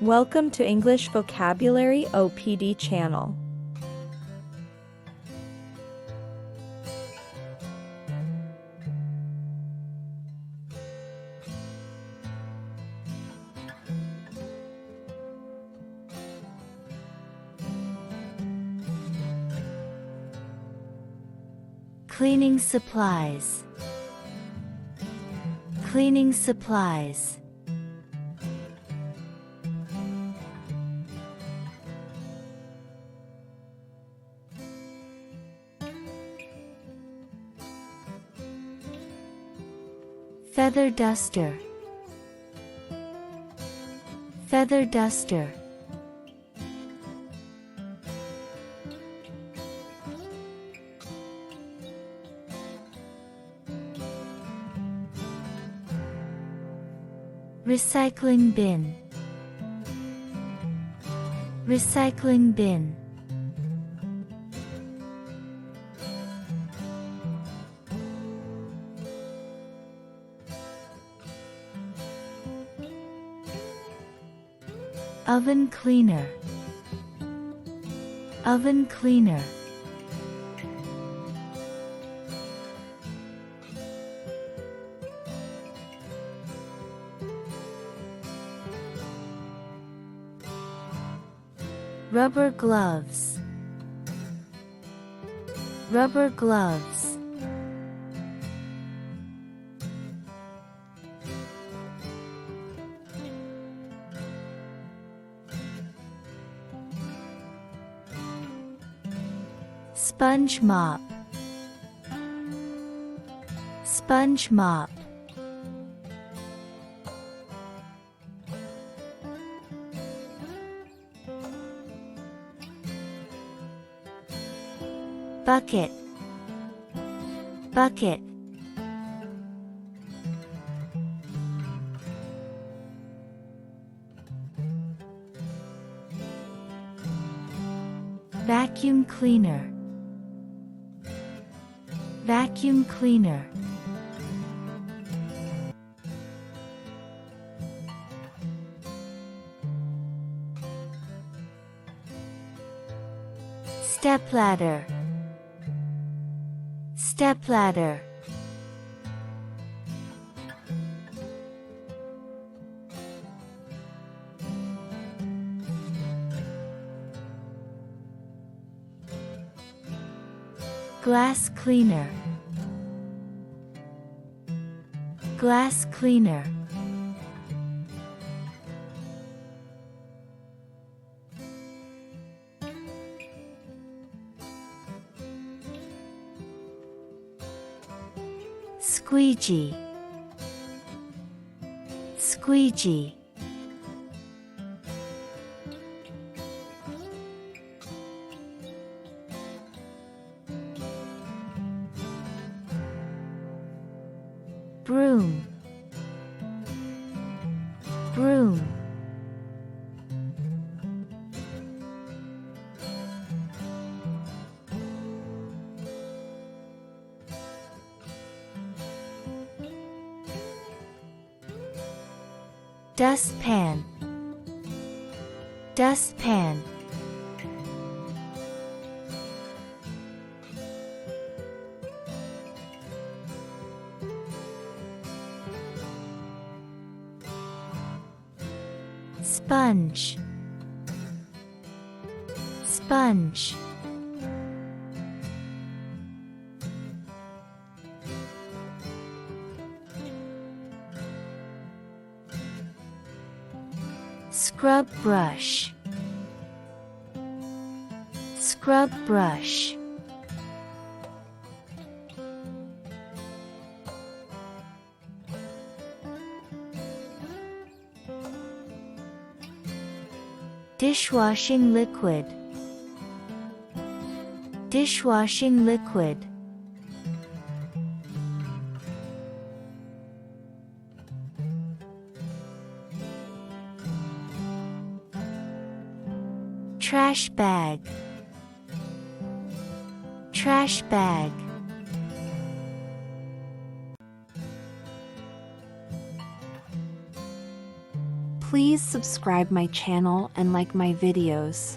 Welcome to English Vocabulary OPD channel. Cleaning supplies. Cleaning supplies. Feather duster. Feather duster. Recycling bin. Recycling bin. Oven cleaner. Oven cleaner. Rubber gloves. Rubber gloves. Sponge mop. Sponge mop. Bucket. Bucket. Vacuum cleaner. Vacuum cleaner. Stepladder. Stepladder. Glass cleaner. Glass cleaner. Squeegee. Squeegee. Broom. Broom. Dustpan. Dustpan. Sponge. Sponge. Scrub brush. Scrub brush. Dishwashing liquid. Dishwashing liquid. Trash bag. Trash bag. Please subscribe my channel and like my videos.